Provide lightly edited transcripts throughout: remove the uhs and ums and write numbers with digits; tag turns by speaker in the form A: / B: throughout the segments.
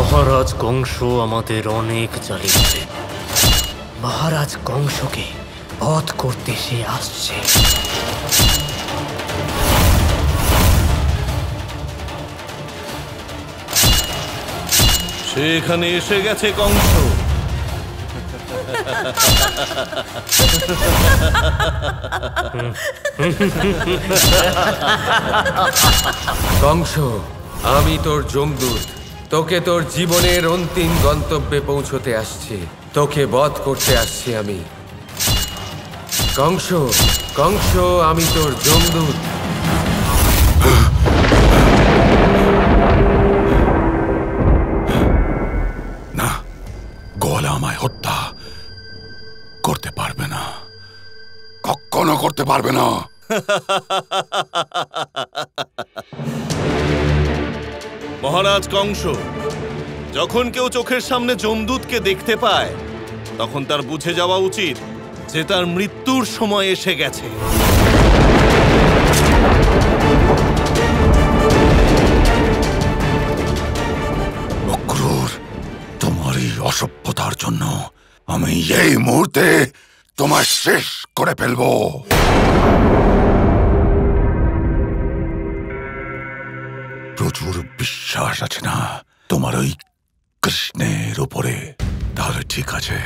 A: মহারাজ কংস আমাদের অনেক জ্বালিয়েছে। মহারাজ কংসকে বধ করতে সে আসছে।
B: সে এখানে এসে গেছে কংস।
C: কংস, আমি তোর যমদূত। তোকে তোর জীবনের অন্তিম গন্তব্যে পৌঁছতে আসছি। তোকে বধ করতে আসছি আমি। কংস, কংস, আমি তোর যমদূত।
D: না, গোয়ালা আমায় হত্যা করতে পারবে না, কখনো করতে পারবে না।
B: মহারাজ কংস, যখন কেউ চোখের সামনে যমদূতকে দেখতে পায় তখন তার বুঝে যাওয়া উচিত যে তার মৃত্যুর সময় এসে গেছে।
D: অক্রূর, তোমার এই অসভ্যতার জন্য আমি এই মুহূর্তে তোমার শেষ করে ফেলবো। প্রচুর বিশ্বাস আছে না তোমার ওই কৃষ্ণের উপরে? তাহলে ঠিক আছে,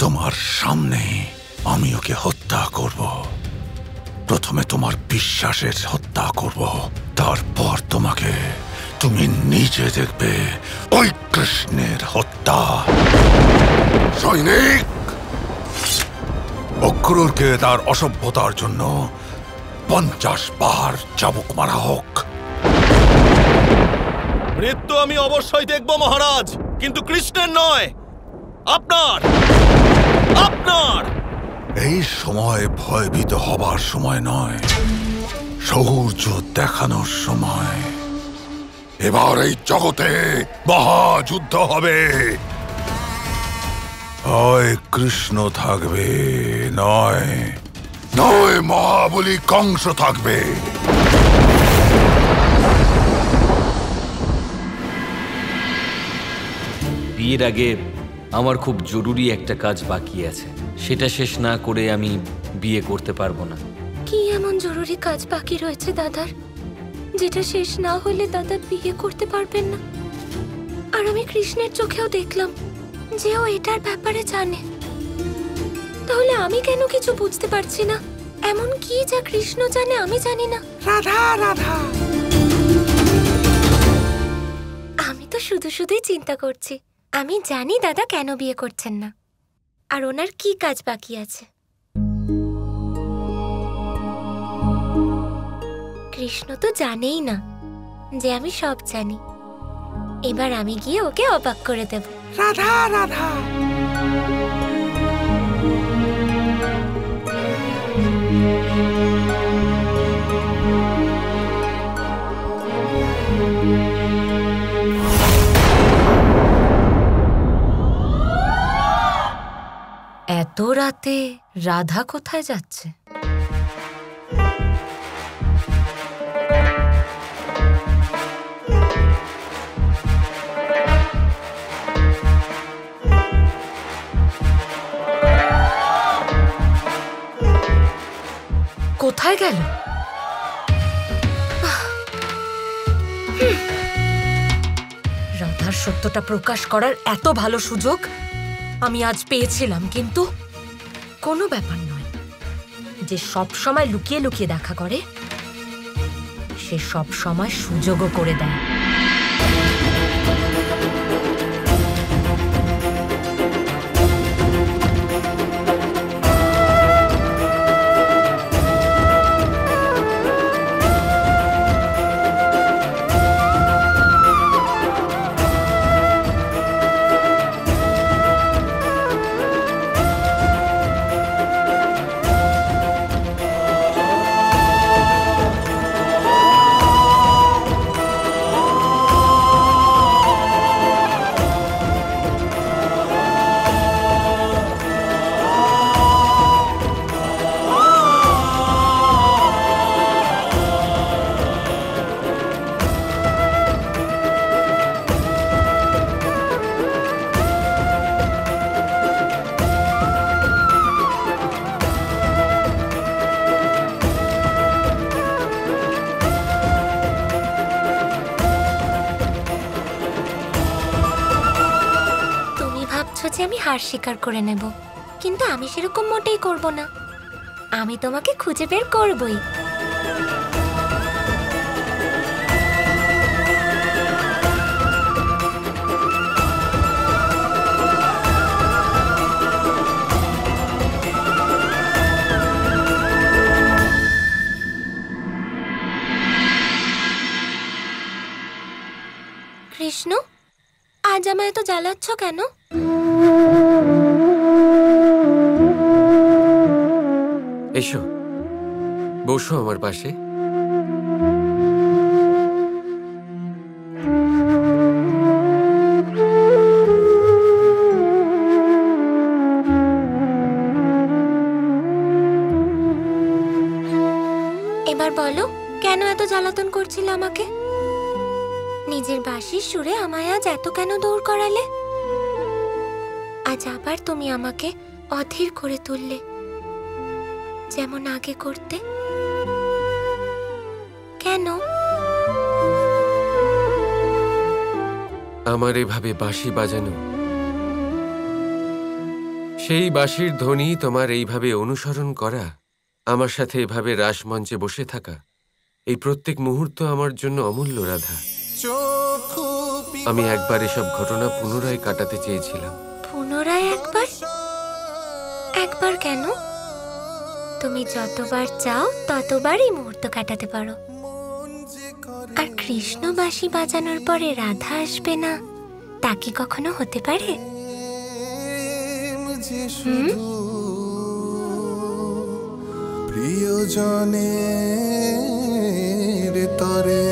D: তোমার সামনে আমি ওকে হত্যা করব। প্রথমে তোমার বিশ্বাসের হত্যা করব, তারপর তুমি নিজে দেখবে ওই কৃষ্ণের হত্যা। সৈনিক, অক্রূরকে তার অসভ্যতার জন্য 50 বার চাবুক মারা হোক।
B: মৃত্যু আমি অবশ্যই দেখব মহারাজ, কিন্তু কৃষ্ণের নয়, আপনার।
D: এই সময় ভয়ভীত হবার সময় নয়, শৌর্য দেখানোর সময়। এবার এই জগতে মহাযুদ্ধ হবে। হয় কৃষ্ণ থাকবে, নয় মহাবলী কংস থাকবে।
E: বিয়ের আগে আমার খুব জরুরি একটা কাজ বাকি আছে, সেটা শেষ না করে আমি বিয়ে করতে পারবো না।
F: কি এমন জরুরি কাজ বাকি রয়েছে দাদার, যেটা শেষ না হলে দাদা বিয়ে করতে পারবেন না? আর আমি কৃষ্ণের চোখেও দেখলাম যে ও এটার ব্যাপারে জানে। তাহলে আমি কেন কিছু বুঝতে পারছি না? এমন কি যা কৃষ্ণ জানে আমি জানি না?
G: রাধা, রাধা,
F: আমি তো শুধুই চিন্তা করছি। আমি জানি দাদা কেন বিয়ে করছেন না, আর ওনার কি কাজ বাকি আছে। কৃষ্ণ তো জানেই না যে আমি সব জানি। এবার আমি গিয়ে ওকে অবাক করে দেব।
G: রাধা, রাধা।
F: এত রাতে রাধা কোথায় যাচ্ছে? কোথায় গেল? রাধার সত্যটা প্রকাশ করার এত ভালো সুযোগ আমি আজ পেয়েছিলাম, কিন্তু কোনো ব্যাপার নয়। যে সব সময় লুকিয়ে লুকিয়ে দেখা করে সে সব সময় সুযোগও করে দেয়। সহজে আমি হার স্বীকার করে নেব, কিন্তু আমি সেরকম মোটেই করব না। আমি তোমাকে খুঁজে বের করবই। কৃষ্ণ, আজ আমায় এত জ্বালাচ্ছ কেন?
C: এসো, বসো আমার পাশে।
F: এবার বলো, কেন এত জ্বালাতন করছিলে আমাকে? নিজের বাঁশির সুরে আমায় আজ এত কেন দৌড় করালে? আজ আবার তুমি আমাকে অধীর করে তুললে, যেমন আগে করতে। কেন?
C: আমার এভাবে বাঁশি বাজানো, সেই বাঁশির ধ্বনি তোমার এইভাবে অনুসরণ করা, আমার সাথে এভাবে রাসমঞ্চে বসে থাকা, এই প্রত্যেক মুহূর্ত আমার জন্য অমূল্য রাধা। আমি একবার এসব ঘটনা পুনরায় কাটাতে চেয়েছিলাম।
F: পুনরায় একবার? একবার কেন? তুমি যতবার চাও ততবারই মুহূর্ত কাটাতে পারো। আর কৃষ্ণ বাঁশি বাজানোর পরে রাধা আসবে না, তা কি কখনো হতে পারে?
H: প্রিয়জনের তরে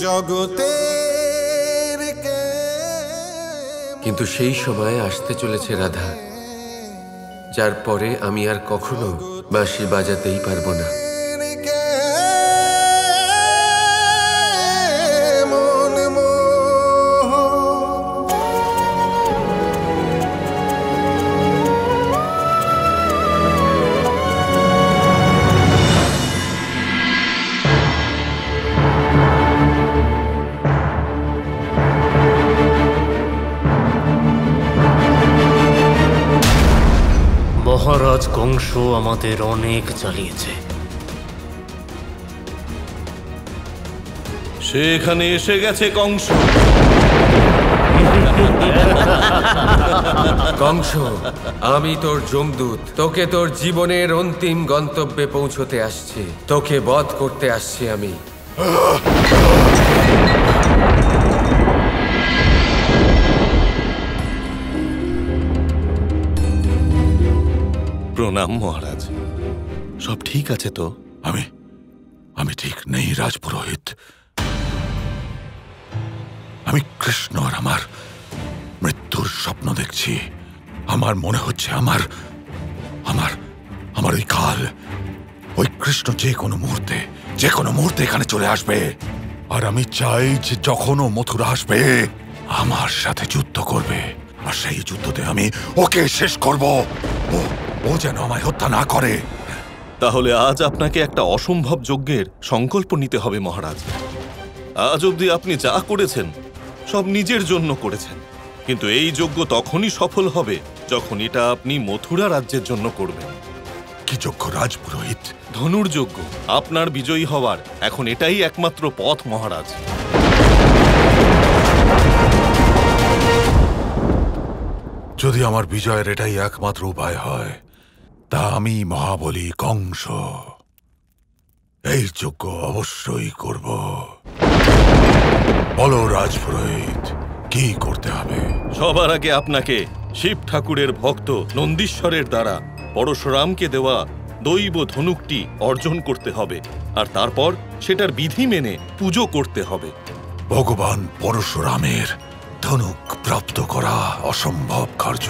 H: জগতের,
C: কিন্তু সেই সময় আসতে চলেছে রাধা, যার পরে আমি আর কখনো বাঁশি বাজাতেই পারবো না।
A: মহারাজ কংস আমাদের অনেক জ্বালিয়েছে।
B: সে এখানে এসে গেছে কংস।
C: কংস, আমি তোর যমদূত, তোকে তোর জীবনের অন্তিম গন্তব্যে পৌঁছতে আসছি, তোকে বধ করতে আসছি আমি।
B: প্রণাম মহারাজ। সব ঠিক আছে তো?
D: আমি ঠিক নেই রাজপুরোহিত। আমি কৃষ্ণ আর আমার মৃত্যুর স্বপ্ন দেখছি। আমার মনে হচ্ছে আমার ওই কাল, ওই কৃষ্ণ যে কোনো মুহূর্তে এখানে চলে আসবে। আর আমি চাই যে যখন ও মথুরা আসবে আমার সাথে যুদ্ধ করবে, আর সেই যুদ্ধতে আমি ওকে শেষ করব। ও যেন আমায় হত্যা না করে।
B: তাহলে আজ আপনাকে একটা অসম্ভব যজ্ঞের সংকল্প নিতে হবে মহারাজ। আজ অবধি আপনি যা করেছেন সব নিজের জন্য করেছেন, কিন্তু এই যজ্ঞ তখনই সফল হবে যখন এটা আপনি মথুরা রাজ্যের জন্য করবেন।
D: কি যজ্ঞ রাজপুরোহিত?
B: ধনুর্যজ্ঞ। আপনার বিজয়ী হওয়ার এখন এটাই একমাত্র পথ মহারাজ।
D: যদি আমার বিজয়ের এটাই একমাত্র উপায় হয়, তা আমি মহাবলী কংস এই যজ্ঞ অবশ্যই করব। বলো রাজপুরোহিত, কি করতে হবে?
B: সবার আগে আপনাকে শিব ঠাকুরের ভক্ত নন্দীশ্বরের দ্বারা পরশুরামকে দেওয়া দৈব ধনুকটি অর্জন করতে হবে, আর তারপর সেটার বিধি মেনে পুজো করতে হবে।
D: ভগবান পরশুরামের ধনুক প্রাপ্ত করা অসম্ভব কার্য।